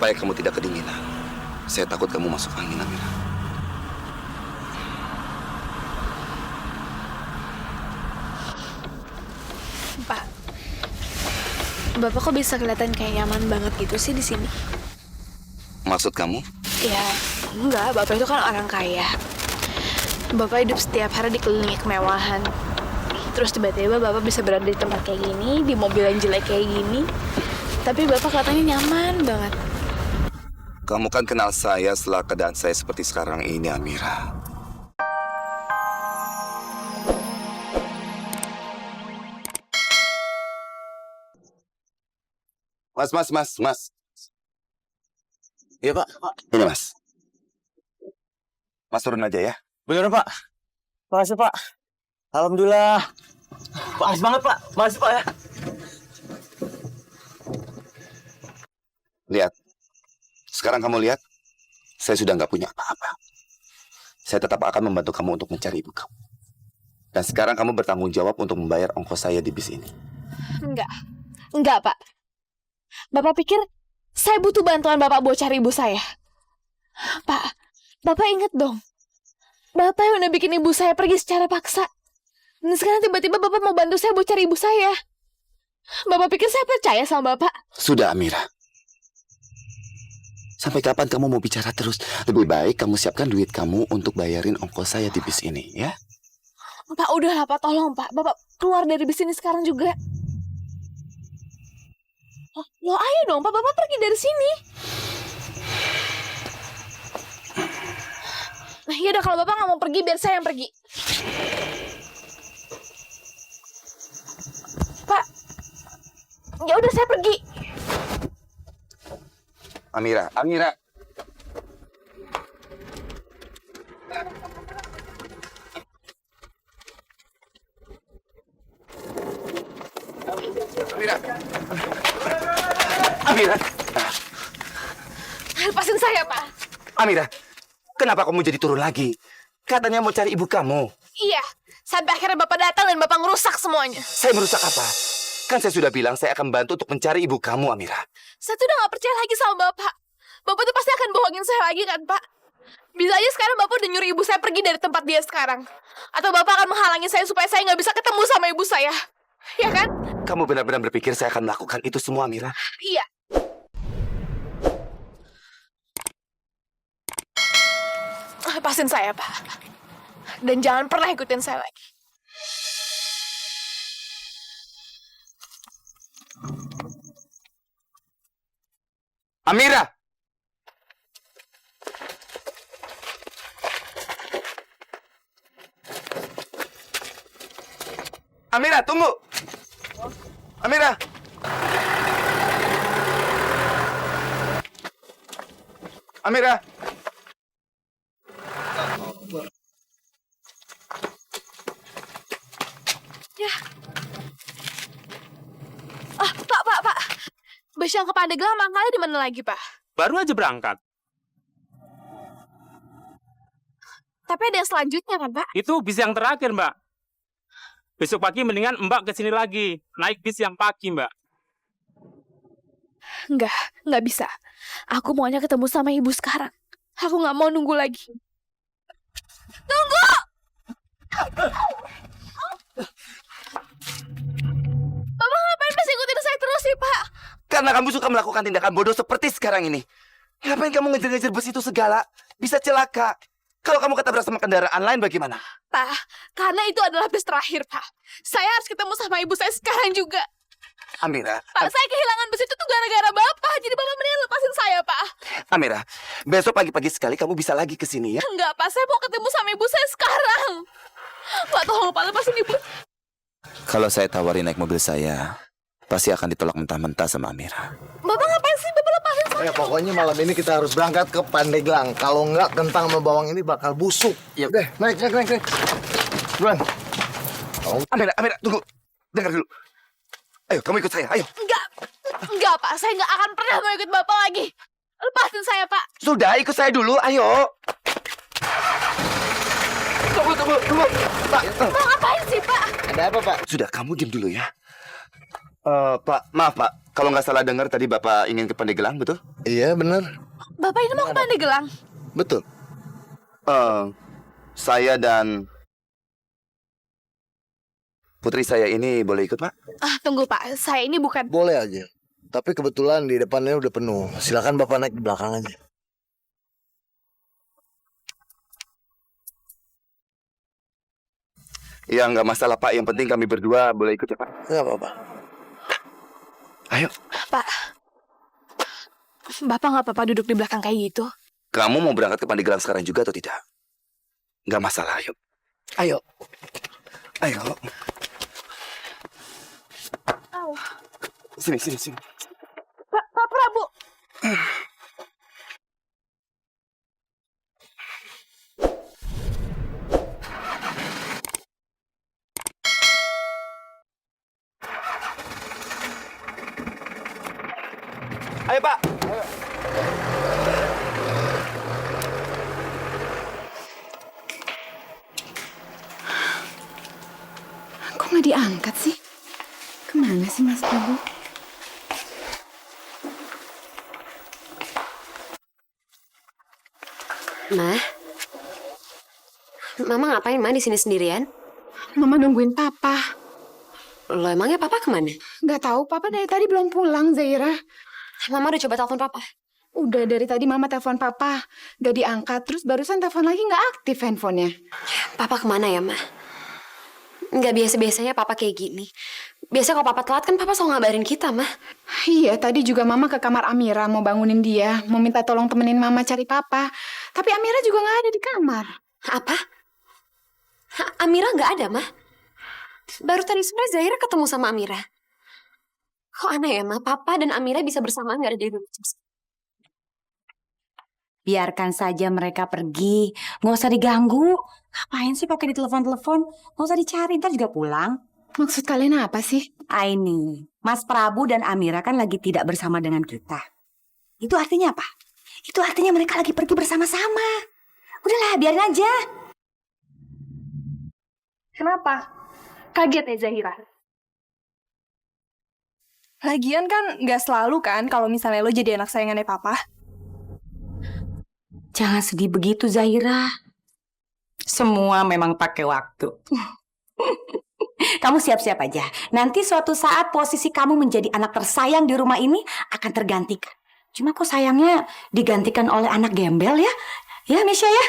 supaya kamu tidak kedinginan. Saya takut kamu masuk angin, Amira. Pak, Bapak kok bisa kelihatan kayak nyaman banget gitu sih di sini? Maksud kamu? Ya, enggak. Bapak itu kan orang kaya. Bapak hidup setiap hari dikelilingi kemewahan. Terus tiba-tiba Bapak bisa berada di tempat kayak gini, di mobil yang jelek kayak gini. Tapi Bapak kelihatannya nyaman banget. Kamu kan kenal saya setelah keadaan saya seperti sekarang ini, Amira. Mas. Iya, Pak. Ini, Mas. Mas turun aja ya. Beneran, Pak. Makasih, Pak. Alhamdulillah. Makasih banget, Pak. Makasih, Pak ya. Lihat. Sekarang kamu lihat. Saya sudah nggak punya apa-apa. Saya tetap akan membantu kamu untuk mencari ibu kamu. Dan sekarang kamu bertanggung jawab untuk membayar ongkos saya di bis ini. Enggak, Pak. Bapak pikir saya butuh bantuan Bapak buat cari ibu saya? Pak, Bapak ingat dong. Bapak yang udah bikin ibu saya pergi secara paksa. Dan sekarang tiba-tiba Bapak mau bantu saya buat cari ibu saya. Bapak pikir saya percaya sama Bapak? Sudah, Amira. Sampai kapan kamu mau bicara terus? Lebih baik kamu siapkan duit kamu untuk bayarin ongkos saya di bis ini, ya? Pak, udahlah Pak, tolong Pak. Bapak keluar dari bis ini sekarang juga. Loh, ayo dong Pak, Bapak pergi dari sini. Nah, yaudah kalau Bapak nggak mau pergi, biar saya yang pergi. Pak, ya udah saya pergi. Amira. Lepasin saya, Pak. Amira, kenapa kamu jadi turun lagi? Katanya mau cari ibu kamu. Iya, sampai akhirnya Bapak datang dan Bapak ngerusak semuanya. Saya merusak apa? Kan saya sudah bilang saya akan bantu untuk mencari ibu kamu, Amira. Saya tuh udah gak percaya lagi sama Bapak. Bapak tuh pasti akan bohongin saya lagi kan, Pak? Bisa aja sekarang Bapak udah nyuruh ibu saya pergi dari tempat dia sekarang. Atau Bapak akan menghalangi saya supaya saya nggak bisa ketemu sama ibu saya. Ya kan? Kamu benar-benar berpikir saya akan melakukan itu semua, Amira? Iya. Lepasin saya, Pak. Dan jangan pernah ikutin saya lagi. Amira! Amira, tunggu! Amira! Amira! Ya. Pak. Bus yang ke Pandeglang mangkalnya di mana lagi, Pak? Baru aja berangkat. Tapi ada yang selanjutnya kan, Pak? Itu bis yang terakhir, Mbak. Besok pagi mendingan Mbak kesini lagi. Naik bis yang pagi, Mbak. Nggak bisa. Aku maunya ketemu sama ibu sekarang. Aku nggak mau nunggu lagi. Tunggu! Bapak ngapain masih ikutin saya terus sih, Pak? Karena kamu suka melakukan tindakan bodoh seperti sekarang ini. Ngapain kamu ngejar-ngejar bus itu segala? Bisa celaka. Kalau kamu ketabrak sama kendaraan lain bagaimana? Pak, karena itu adalah bis terakhir, Pak. Saya harus ketemu sama ibu saya sekarang juga. Amira. Pak, saya kehilangan bus itu tuh gara-gara Bapak. Jadi Bapak mendingan lepasin saya, Pak. Amira, besok pagi-pagi sekali kamu bisa lagi ke sini ya. Enggak, Pak. Saya mau ketemu sama ibu saya sekarang. Pak, tolong Pak, lepasin ibu. Kalau saya tawarin naik mobil saya, pasti akan ditolak mentah-mentah sama Amira. Bapak ngapain sih? Bapak lepasin saya. Ya pokoknya malam ini kita harus berangkat ke Pandeglang. Kalau enggak kentang sama bawang ini bakal busuk. Yuk. Deh, naik. Duluan. Amira, tunggu. Dengar dulu. Ayo, kamu ikut saya, ayo. Enggak, Pak. Saya nggak akan pernah mau ikut Bapak lagi. Lepasin saya, Pak. Sudah, ikut saya dulu, ayo. Tunggu. Pak. Mau ngapain sih, Pak? Ada apa, Pak? Sudah, kamu diam dulu ya. Pak, maaf, Pak. Kalau nggak salah dengar tadi Bapak ingin ke Pandeglang, betul? Iya bener, Bapak ini mau ke Pandeglang? betul. Saya dan putri saya ini boleh ikut, Pak? Tunggu Pak, saya ini bukan... Boleh aja. Tapi kebetulan di depannya udah penuh. Silakan Bapak naik di belakang aja. Ya, nggak masalah, Pak. Yang penting kami berdua boleh ikut ya, Pak. Nggak apa-apa. Ayo. Pak, Bapak nggak apa-apa duduk di belakang kayak gitu? Kamu mau berangkat ke Pandeglang sekarang juga atau tidak? Nggak masalah, ayo. Ayo. Ayo. Sini, sini, sini. Pak Prabu! Ayo, Pak. Kok nggak diangkat sih? Kemana sih Mas Prabu? Ma, Mama ngapain Ma di sini sendirian? Mama nungguin Papa. Lo emangnya Papa kemana? Nggak tahu, Papa dari tadi belum pulang, Zaira. Mama udah coba telepon Papa. Udah dari tadi Mama telepon Papa, nggak diangkat. Terus barusan telepon lagi nggak aktif handphonenya. Papa kemana ya Ma? Nggak biasa-biasanya Papa kayak gini. Biasa kalau Papa telat kan Papa selalu ngabarin kita Ma. Iya, tadi juga Mama ke kamar Amira mau bangunin dia, mau minta tolong temenin Mama cari Papa. Tapi Amira juga nggak ada di kamar. Apa? Amira nggak ada Ma? Baru tadi sore Zaira ketemu sama Amira. Kok aneh ya Ma? Papa dan Amira bisa bersamaan nggak ada di rumah. Biarkan saja mereka pergi. Nggak usah diganggu. Ngapain sih pakai ditelepon-telepon? Nggak usah dicari, ntar juga pulang. Maksud kalian apa sih? Ini, Mas Prabu dan Amira kan lagi tidak bersama dengan kita. Itu artinya apa? Itu artinya mereka lagi pergi bersama-sama. Udahlah, biarin aja. Kenapa? Kaget ya Zahira? Lagian kan nggak selalu kan kalau misalnya lo jadi anak sayangannya Papa. Jangan sedih begitu, Zahira. Semua memang pakai waktu. Kamu siap-siap aja. Nanti suatu saat posisi kamu menjadi anak tersayang di rumah ini akan tergantikan. Cuma kok sayangnya digantikan oleh anak gembel ya? Ya, Misha ya?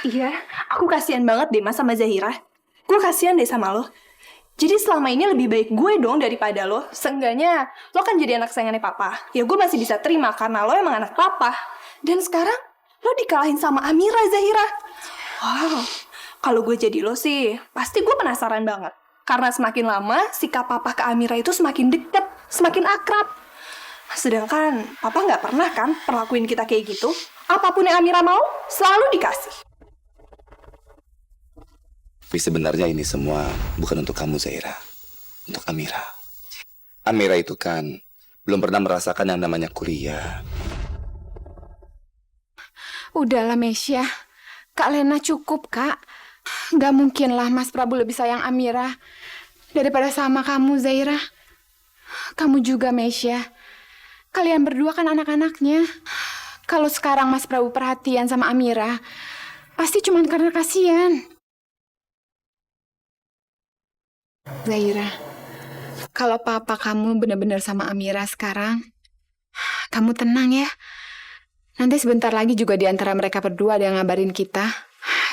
Iya, aku kasihan banget deh Mas sama Zahira. Gue kasihan deh sama lo. Jadi selama ini lebih baik gue dong daripada lo. Seenggaknya lo kan jadi anak sayangannya Papa. Ya gue masih bisa terima karena lo emang anak Papa. Dan sekarang lo dikalahin sama Amira, Zahira. Wow, kalau gue jadi lo sih, pasti gue penasaran banget. Karena semakin lama, sikap Papa ke Amira itu semakin deket, semakin akrab. Sedangkan Papa nggak pernah kan perlakuin kita kayak gitu. Apapun yang Amira mau, selalu dikasih. Tapi sebenarnya ini semua bukan untuk kamu, Zaira. Untuk Amira. Amira itu kan belum pernah merasakan yang namanya kuliah. Udahlah, Mesya. Kak Lena cukup, Kak. Gak mungkin lah Mas Prabu lebih sayang Amira daripada sama kamu, Zaira. Kamu juga, Mesya. Kalian berdua kan anak-anaknya. Kalau sekarang Mas Prabu perhatian sama Amira, pasti cuma karena kasihan. Zaira, kalau papa kamu benar-benar sama Amira sekarang, kamu tenang ya. Nanti sebentar lagi juga di antara mereka berdua ada yang ngabarin kita.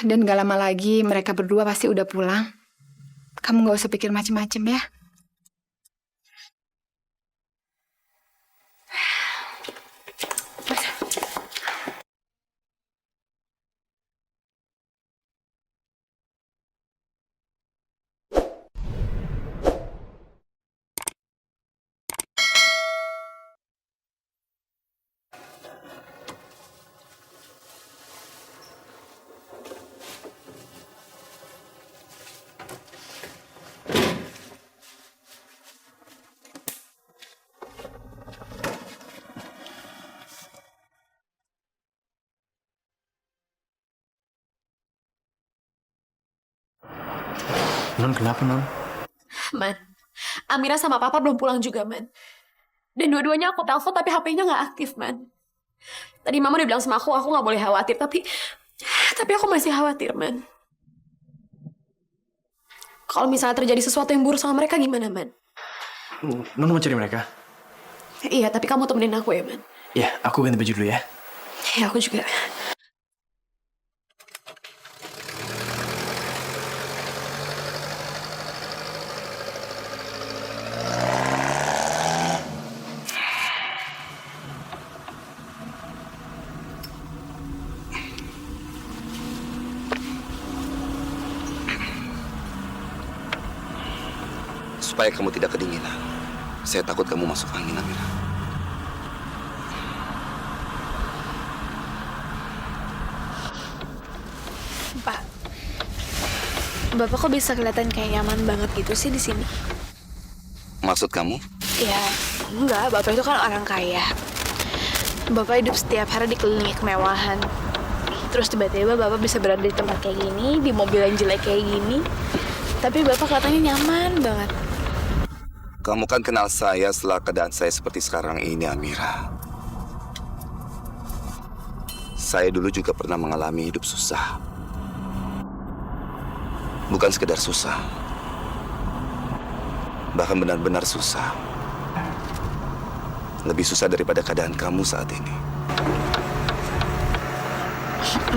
Dan gak lama lagi mereka berdua pasti udah pulang. Kamu gak usah pikir macem-macem ya. Non, kenapa Non? Man, Amira sama Papa belum pulang juga Man. Dan dua-duanya aku telepon tapi HP-nya nggak aktif, Man. Tadi Mama udah bilang sama aku nggak boleh khawatir, tapi aku masih khawatir, Man. Kalau misalnya terjadi sesuatu yang buruk sama mereka gimana, Man? Nona mau cari mereka? Iya, tapi kamu temenin aku ya, Man. Ya, aku ganti baju dulu ya. Ya, aku juga. Supaya kamu tidak kedinginan. Saya takut kamu masuk angin, Amira. Pak, Bapak kok bisa kelihatan kayak nyaman banget gitu sih di sini? Maksud kamu? Ya, enggak. Bapak itu kan orang kaya. Bapak hidup setiap hari dikelilingi kemewahan. Terus tiba-tiba Bapak bisa berada di tempat kayak gini, di mobil yang jelek kayak gini. Tapi Bapak kelihatannya nyaman banget. Kamu kan kenal saya setelah keadaan saya seperti sekarang ini, Amira. Saya dulu juga pernah mengalami hidup susah. Bukan sekedar susah. Bahkan benar-benar susah. Lebih susah daripada keadaan kamu saat ini.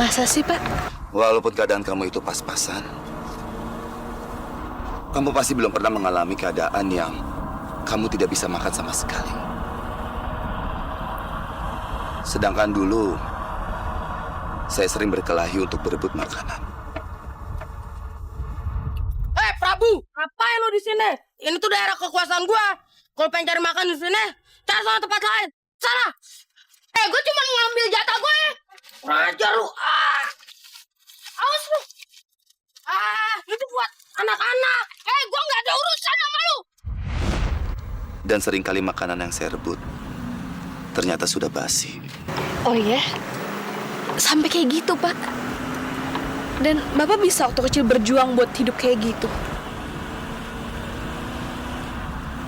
Masa sih, Pak? Walaupun keadaan kamu itu pas-pasan, kamu pasti belum pernah mengalami keadaan yang kamu tidak bisa makan sama sekali. Sedangkan dulu, saya sering berkelahi untuk berebut makanan. Prabu, ngapain lo di sini? Ini tuh daerah kekuasaan gua. Kalau pengen cari makan di sini, cari sama tempat lain. Salah. Gue cuma ngambil jatah gue. Raja lu. Awas lu. Itu buat anak-anak. Gue nggak ada urusan sama lu. Dan seringkali makanan yang saya rebut ternyata sudah basi. Oh iya? Sampai kayak gitu, Pak? Dan Bapak bisa waktu kecil berjuang buat hidup kayak gitu?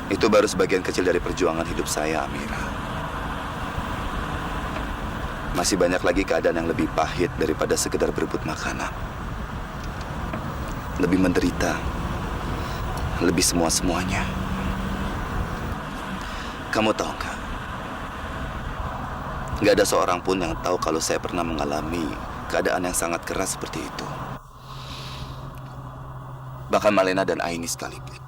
Itu baru sebagian kecil dari perjuangan hidup saya, Amira. Masih banyak lagi keadaan yang lebih pahit daripada sekedar berebut makanan. Lebih menderita. Lebih semua-semuanya. Kamu tahu nggak? Nggak ada seorang pun yang tahu kalau saya pernah mengalami keadaan yang sangat keras seperti itu. Bahkan Malena dan Aini sekalipun.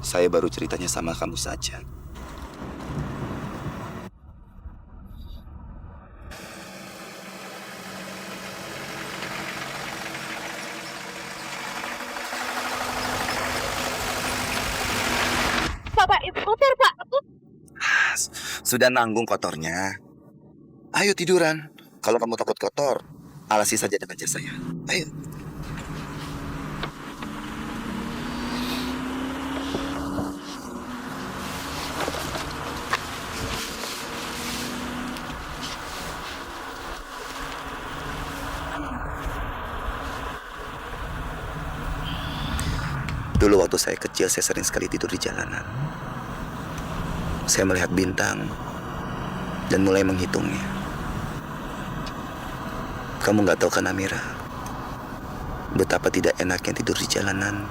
Saya baru ceritanya sama kamu saja. Pak, itu kotor, Pak. Sudah nanggung kotornya. Ayo tiduran. Kalau kamu takut kotor, alasi saja dengan jas saya. Ayo. Dulu waktu saya kecil, saya sering sekali tidur di jalanan. Saya melihat bintang dan mulai menghitungnya. Kamu nggak tahu kan, Amira, betapa tidak enaknya tidur di jalanan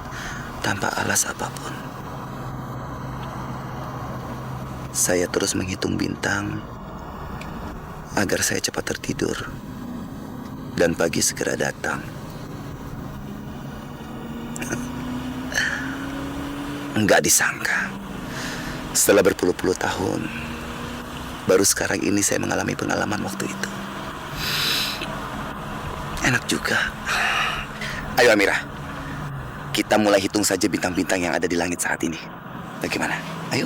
tanpa alas apapun. Saya terus menghitung bintang agar saya cepat tertidur dan pagi segera datang. Enggak disangka, setelah berpuluh-puluh tahun, baru sekarang ini saya mengalami pengalaman waktu itu. Enak juga. Ayo Amira, kita mulai hitung saja bintang-bintang yang ada di langit saat ini. Bagaimana? Ayo.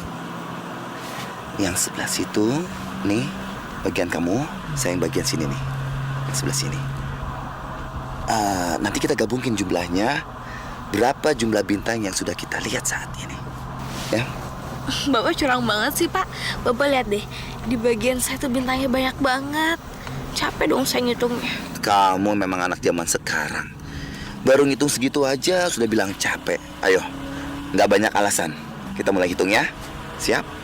Yang sebelah situ, nih, bagian kamu, saya yang bagian sini nih. Yang sebelah sini. Nanti kita gabungin jumlahnya. Berapa jumlah bintang yang sudah kita lihat saat ini? Ya. Bapak curang banget sih, Pak. Bapak lihat deh, di bagian saya tuh bintangnya banyak banget. Capek dong saya ngitungnya. Kamu memang anak zaman sekarang. Baru ngitung segitu aja sudah bilang capek. Ayo, nggak banyak alasan. Kita mulai hitung ya. Siap?